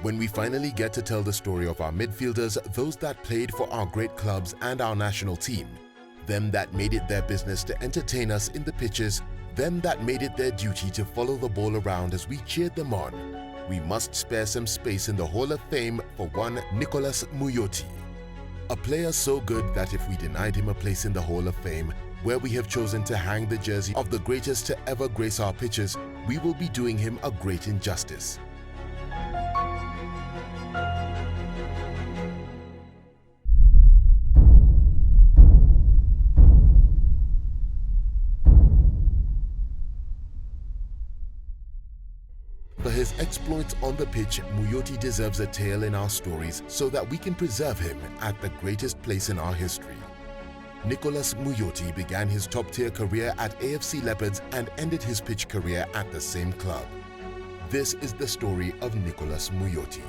When we finally get to tell the story of our midfielders, those that played for our great clubs and our national team, them that made it their business to entertain us in the pitches, them that made it their duty to follow the ball around as we cheered them on, we must spare some space in the Hall of Fame for one Nicholas Muyoti. A player so good that if we denied him a place in the Hall of Fame, where we have chosen to hang the jersey of the greatest to ever grace our pitches, we will be doing him a great injustice. For his exploits on the pitch, Muyoti deserves a tale in our stories so that we can preserve him at the greatest place in our history. Nicholas Muyoti began his top-tier career at AFC Leopards and ended his pitch career at the same club. This is the story of Nicholas Muyoti.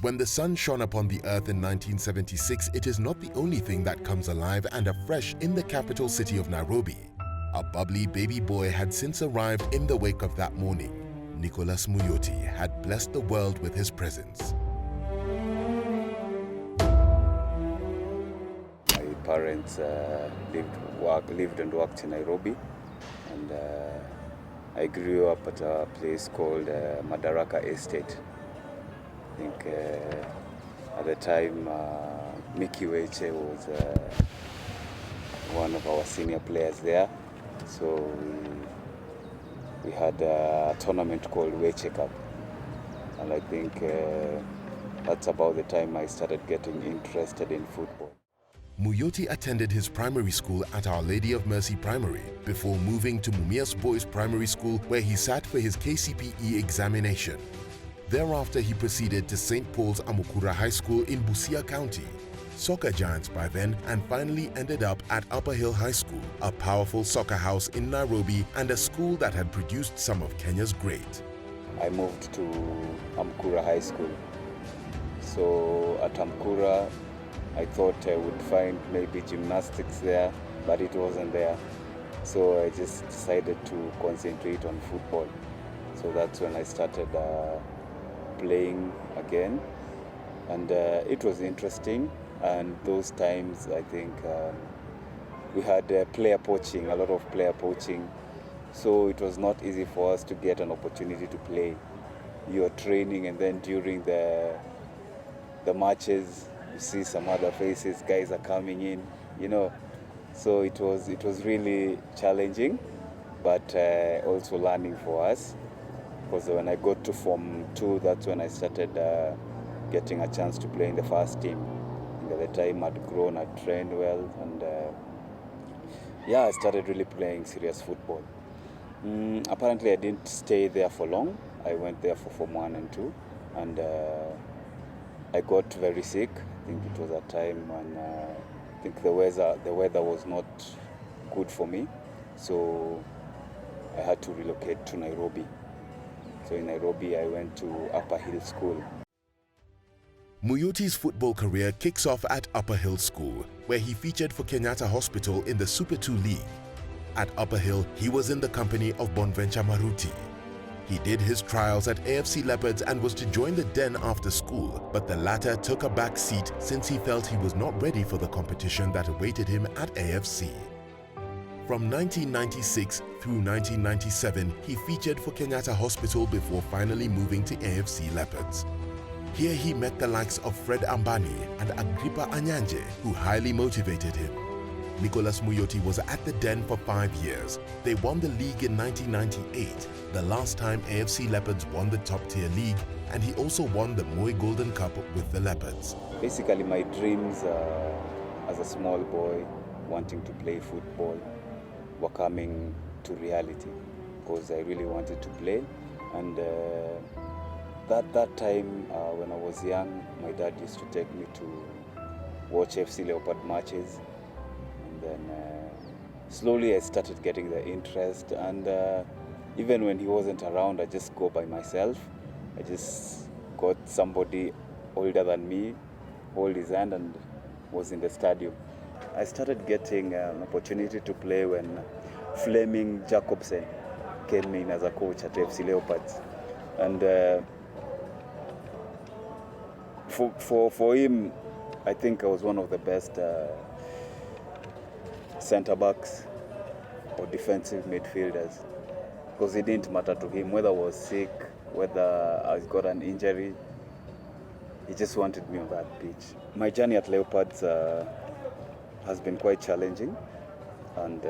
When the sun shone upon the earth in 1976, it is not the only thing that comes alive and afresh in the capital city of Nairobi. A bubbly baby boy had since arrived in the wake of that morning. Nicholas Muyoti had blessed the world with his presence. My parents lived and worked in Nairobi, and I grew up at a place called Madaraka Estate. I think at the time Mickey Weche was one of our senior players there. So we had a tournament called Weche Cup, and I think that's about the time I started getting interested in football. Muyoti attended his primary school at Our Lady of Mercy Primary before moving to Mumias Boys Primary School, where he sat for his KCPE examination. Thereafter, he proceeded to St. Paul's Amukura High School in Busia County, soccer giants by then, and finally ended up at Upper Hill High School, a powerful soccer house in Nairobi and a school that had produced some of Kenya's great. I moved to Amukura High School. So at Amukura, I thought I would find maybe gymnastics there, but it wasn't there. So I just decided to concentrate on football. So that's when I started playing again, and it was interesting. And those times, I think we had player poaching, a lot of player poaching, so it was not easy for us to get an opportunity to play. You're training, and then during the matches, you see some other faces, guys are coming in, you know. So it was really challenging, but also learning for us. Because when I got to Form 2, that's when I started getting a chance to play in the first team. And at the time, I'd grown, I'd trained well, and I started really playing serious football. Apparently, I didn't stay there for long. I went there for Form 1 and 2, and I got very sick. I think it was a time when I think the weather was not good for me, so I had to relocate to Nairobi. So in Nairobi, I went to Upper Hill School. Muyoti's football career kicks off at Upper Hill School, where he featured for Kenyatta Hospital in the Super 2 League. At Upper Hill, he was in the company of Bonventure Maruti. He did his trials at AFC Leopards and was to join the Den after school, but the latter took a back seat since he felt he was not ready for the competition that awaited him at AFC. From 1996 through 1997, he featured for Kenyatta Hospital before finally moving to AFC Leopards. Here he met the likes of Fred Ambani and Agrippa Anyanje, who highly motivated him. Nicholas Muyoti was at the Den for 5 years. They won the league in 1998, the last time AFC Leopards won the top-tier league, and he also won the Moi Golden Cup with the Leopards. Basically, my dreams as a small boy wanting to play football were coming to reality, because I really wanted to play. And that time when I was young, my dad used to take me to watch FC Leopard matches, and then slowly I started getting the interest, and even when he wasn't around, I just go by myself. I just got somebody older than me, hold his hand, and was in the stadium. I started getting an opportunity to play when Fleming Jacobsen came in as a coach at FC Leopards. And for him, I think I was one of the best centre-backs or defensive midfielders, because it didn't matter to him whether I was sick, whether I got an injury. He just wanted me on that pitch. My journey at Leopards has been quite challenging, and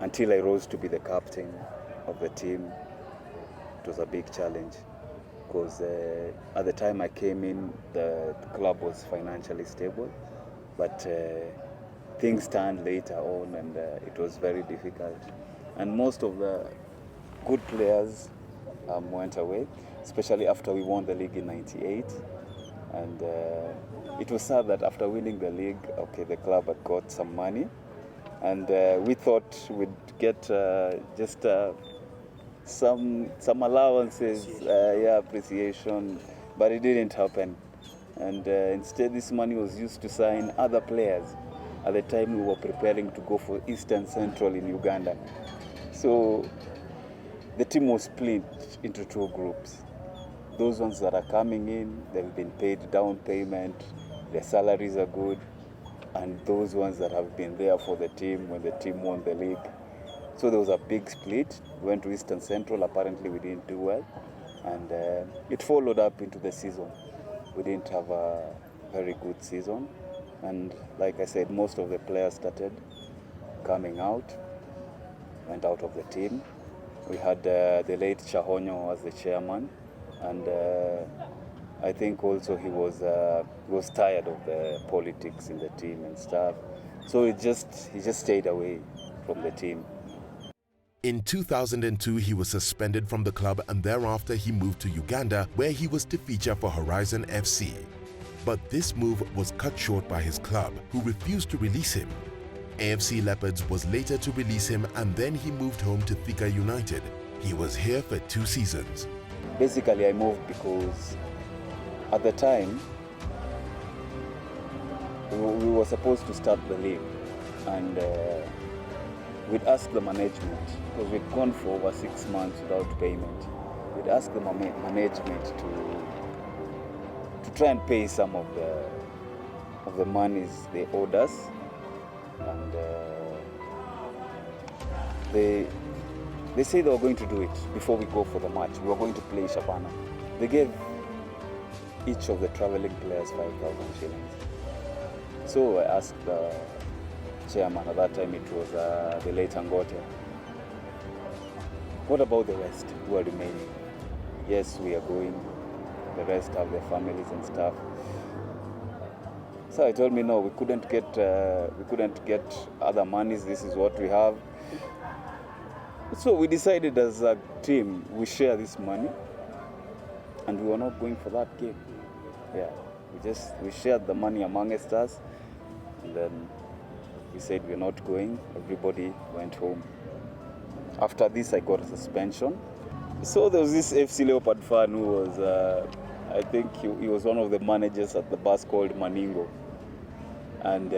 until I rose to be the captain of the team, it was a big challenge, because at the time I came in, the club was financially stable, but things turned later on, and it was very difficult. And most of the good players went away, especially after we won the league in '98. And it was sad that after winning the league, okay, the club had got some money, and we thought we'd get just some allowances, appreciation, but it didn't happen. And instead, this money was used to sign other players. At the time, we were preparing to go for Eastern Central in Uganda. So the team was split into two groups. Those ones that are coming in, they've been paid down payment, their salaries are good, and those ones that have been there for the team when the team won the league. So there was a big split. We went to Eastern Central. Apparently we didn't do well, and it followed up into the season. We didn't have a very good season, and like I said, most of the players started coming out, went out of the team. We had the late Chahonyo as the chairman, and I think also he was tired of the politics in the team and stuff. So he just stayed away from the team. In 2002, he was suspended from the club, and thereafter he moved to Uganda, where he was to feature for Horizon FC. But this move was cut short by his club, who refused to release him. AFC Leopards was later to release him, and then he moved home to Thika United. He was here for 2 seasons. Basically, I moved because at the time, we were supposed to start the league, and we'd asked the management, because we'd gone for over 6 months without payment. We'd asked the management to try and pay some of the monies they owed us, and they say they were going to do it before we go for the match. We were going to play Shabana. They gave each of the traveling players 5,000 shillings. So I asked the chairman, at that time it was the late Angote, what about the rest who are remaining? Yes, we are going. The rest have their families and stuff. So I told me, no, we couldn't get other monies. This is what we have. So we decided as a team, we share this money, and we were not going for that game. Yeah, we shared the money amongst us, and then we said we're not going. Everybody went home. After this, I got a suspension. So there was this FC Leopard fan who was, I think he was one of the managers at the bus called Maningo, and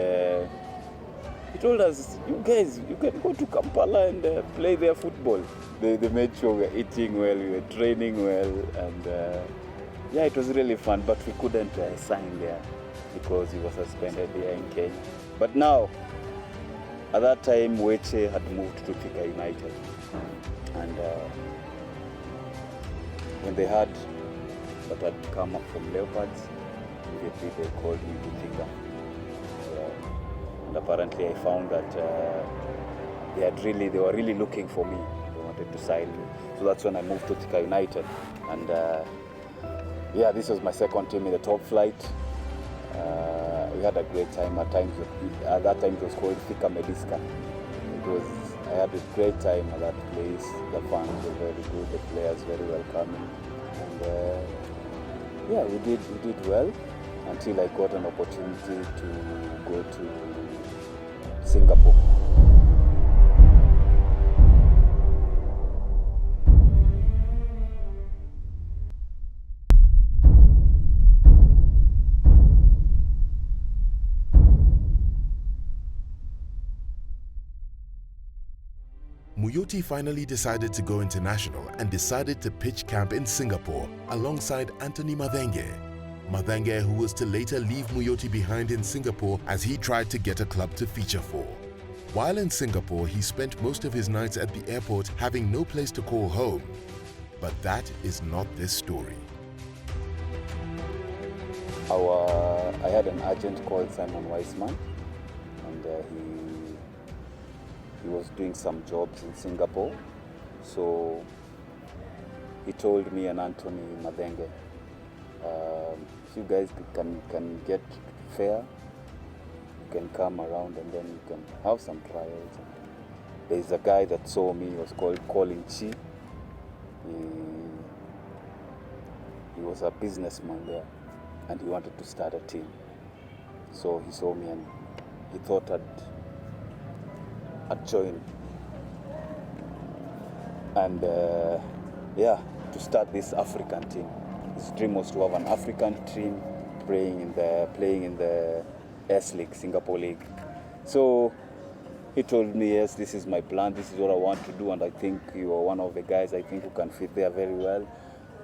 he told us, you guys, you can go to Kampala and play their football. They made sure we were eating well, we were training well, and yeah, it was really fun, but we couldn't sign there because he was suspended here in Kenya. But now, at that time, Weche had moved to Thika United, and when they heard that had come up from Leopards, immediately they called me to Thika. And apparently I found that they were really looking for me. They wanted to sign me. So that's when I moved to Thika United. And yeah, this was my second team in the top flight. We had a great time. At that time it was called Thika Mediska. I had a great time at that place. The fans were very good, the players very welcoming. And yeah, we did well until I got an opportunity to go to Singapore. Muyoti finally decided to go international and decided to pitch camp in Singapore alongside Anthony Madenge. Madenge, who was to later leave Muyoti behind in Singapore as he tried to get a club to feature for. While in Singapore, he spent most of his nights at the airport having no place to call home. But that is not this story. I had an agent called Simon Weissman, and he was doing some jobs in Singapore. So he told me and Anthony Madenge, if you guys can get fare, you can come around and then you can have some trials. There's a guy that saw me, he was called Colin Chi. He was a businessman there and he wanted to start a team. So he saw me and he thought I'd join. And to start this African team. His dream was to have an African team playing in the S League, Singapore League. So he told me, yes, this is my plan, this is what I want to do, and I think you are one of the guys I think who can fit there very well.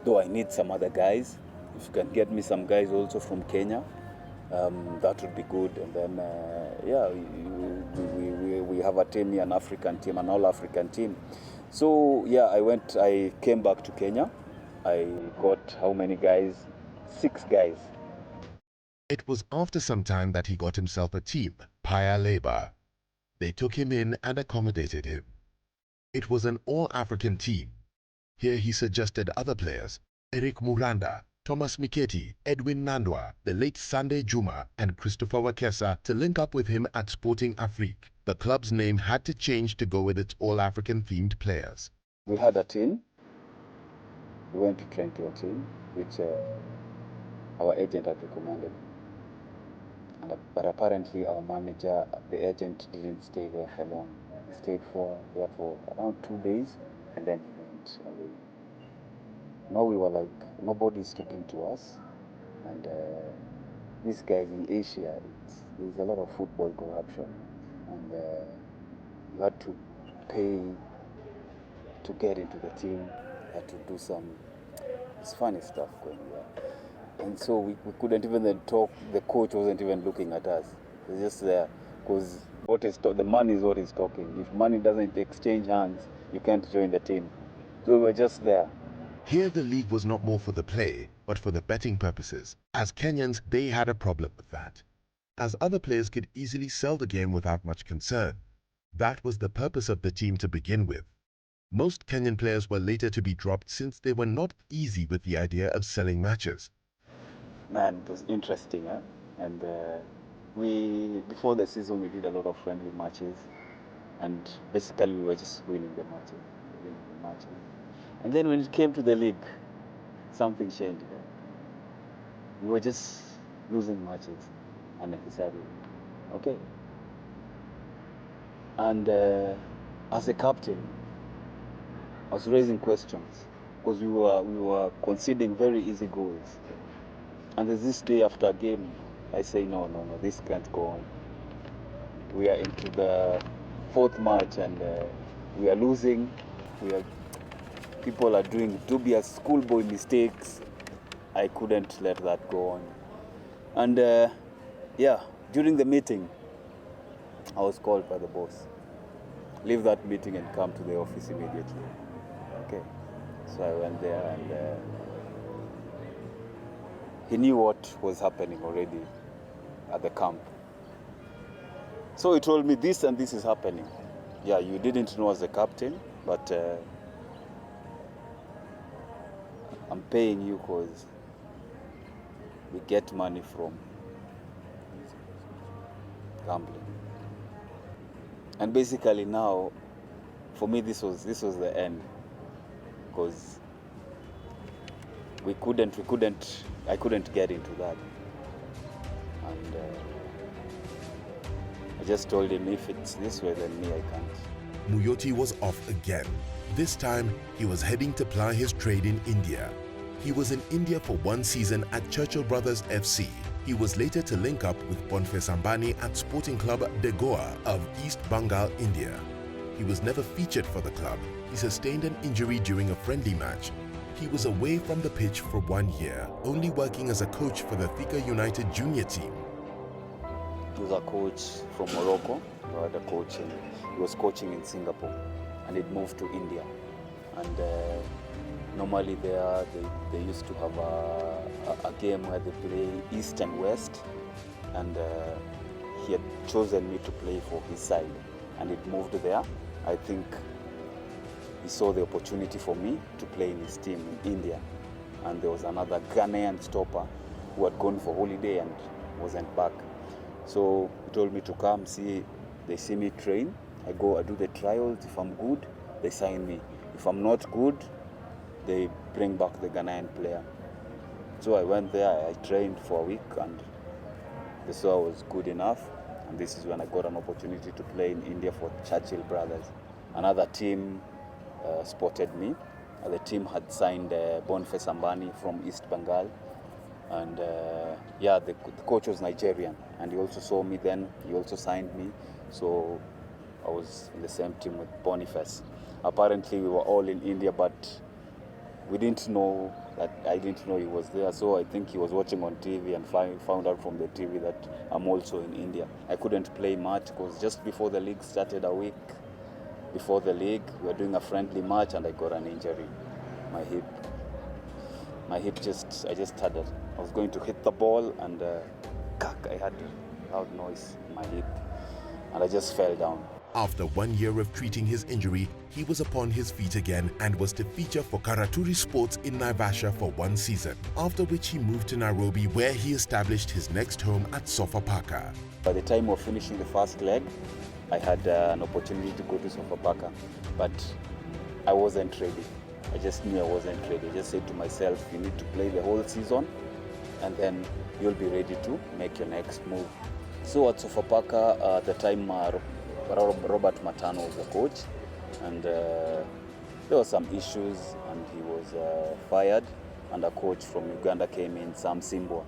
Though I need some other guys. If you can get me some guys also from Kenya, that would be good. And then, we have a team here, an African team, an all-African team. So, I came back to Kenya. I got how many guys? 6 guys. It was after some time that he got himself a team, Paya Labour. They took him in and accommodated him. It was an all-African team. Here he suggested other players, Eric Muranda, Thomas Miketi, Edwin Nandwa, the late Sunday Juma, and Christopher Wakesa to link up with him at Sporting Afrique. The club's name had to change to go with its all-African themed players. We had a team. We went to train to a team, which our agent had recommended. But apparently our manager, the agent, didn't stay there for long. He stayed there for around 2 days, and then he went away. Now we were like, nobody's talking to us. And these guys in Asia, there's a lot of football corruption. And you had to pay to get into the team. You had to do some funny stuff going there. And so we couldn't even then talk. The coach wasn't even looking at us. He was just there because the money is what is talking. If money doesn't exchange hands, you can't join the team. So we were just there. Here the league was not more for the play, but for the betting purposes. As Kenyans, they had a problem with that, as other players could easily sell the game without much concern. That was the purpose of the team to begin with. Most Kenyan players were later to be dropped since they were not easy with the idea of selling matches. Man, it was interesting, huh? And before the season, we did a lot of friendly matches, and basically we were just winning the matches. And then when it came to the league, something changed. We were just losing matches unnecessarily. Okay. And as a captain, I was raising questions because we were conceding very easy goals. And there's this day after a game, I say, no, this can't go on. We are into the 4th match and we are losing. People are doing dubious schoolboy mistakes. I couldn't let that go on. And during the meeting, I was called by the boss. Leave that meeting and come to the office immediately. Okay. So I went there and he knew what was happening already at the camp. So he told me this and this is happening. Yeah, you didn't know as a captain, but I'm paying you because we get money from gambling. And basically now, for me, this was the end, because I couldn't get into that. And I just told him, if it's this way, then me, I can't. Muyoti was off again. This time, he was heading to ply his trade in India. He was in India for 1 season at Churchill Brothers FC. He was later to link up with Boniface Ambani at Sporting Club De Goa of East Bengal, India. He was never featured for the club. He sustained an injury during a friendly match. He was away from the pitch for 1 year, only working as a coach for the Thika United junior team. He was a coach from Morocco. He was coaching in Singapore, and he'd moved to India. And normally they used to have a game where they play East and West, and he had chosen me to play for his side, and he'd moved there. I think he saw the opportunity for me to play in his team in India, and there was another Ghanaian stopper who had gone for holiday and wasn't back. So he told me to come see. They see me train. I go, I do the trials. If I'm good, they sign me. If I'm not good, they bring back the Ghanaian player. So I went there. I trained for a week, and they saw I was good enough. And this is when I got an opportunity to play in India for Churchill Brothers. Another team spotted me. The team had signed Boniface Ambani from East Bengal. And the coach was Nigerian, and he also saw me then. He also signed me. So I was in the same team with Boniface. Apparently we were all in India, but we didn't know that I didn't know he was there. So I think he was watching on TV and found out from the TV that I'm also in India. I couldn't play much because just before the league started, a week before the league, we were doing a friendly match and I got an injury. My hip I just had it. I was going to hit the ball and I had a loud noise in my hip and I just fell down. After 1 year of treating his injury, he was upon his feet again and was to feature for Karaturi Sports in Naivasha for 1 season, after which he moved to Nairobi where he established his next home at Sofapaka. By the time of finishing the first leg, I had an opportunity to go to Sofapaka, but I wasn't ready. I just knew I wasn't ready. I just said to myself, you need to play the whole season and then you'll be ready to make your next move. So at Sofapaka, at the time, Robert Matano was the coach, and there were some issues and he was fired, and a coach from Uganda came in, Sam Simbwa.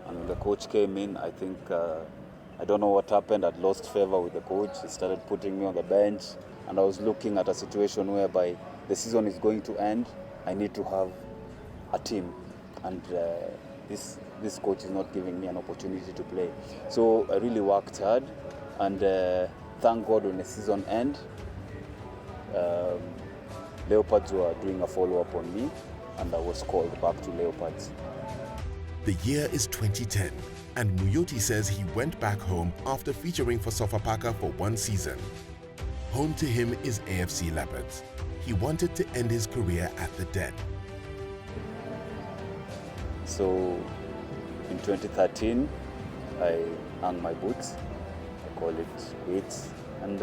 And when the coach came in, I think, I don't know what happened, I'd lost favor with the coach. He started putting me on the bench, and I was looking at a situation whereby the season is going to end. I need to have a team, and this coach is not giving me an opportunity to play. So I really worked hard, and thank God when the season ended, Leopards were doing a follow-up on me, and I was called back to Leopards. The year is 2010, and Muyoti says he went back home after featuring for Sofapaka for 1 season. Home to him is AFC Leopards. He wanted to end his career at the Den. So in 2013, I hung my boots. I call it quits. And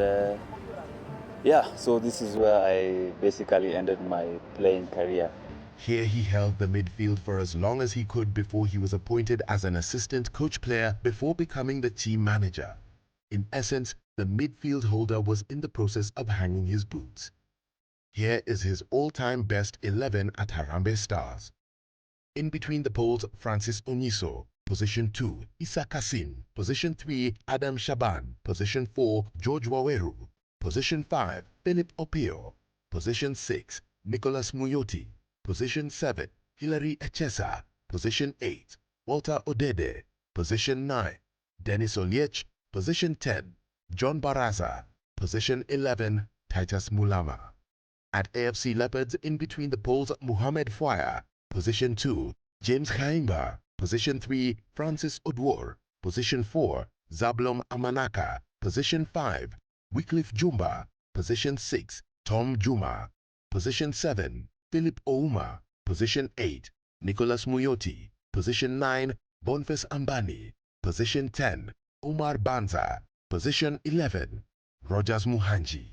so this is where I basically ended my playing career. Here he held the midfield for as long as he could before he was appointed as an assistant coach player before becoming the team manager. In essence, the midfield holder was in the process of hanging his boots. Here is his all-time best 11 at Harambee Stars. In between the poles, Francis Oniso. Position 2, Issa Kassim. Position 3, Adam Shaban. Position 4, George Waweru. Position 5, Philip Opio. Position 6, Nicholas Muyoti. Position 7, Hilary Echesa. Position 8, Walter Odede. Position 9, Dennis Oliech. Position 10, John Baraza. Position 11, Titus Mulama. At AFC Leopards, in between the poles, Muhammad Fwaya. Position 2, James Khaimba. Position 3, Francis Odwor. Position 4, Zablom Amanaka. Position 5, Wycliffe Jumba. Position 6, Tom Juma. Position 7, Philip Ouma. Position 8, Nicholas Muyoti. Position 9, Boniface Ambani. Position 10, Omar Banza. Position 11, Rogers Muhanji.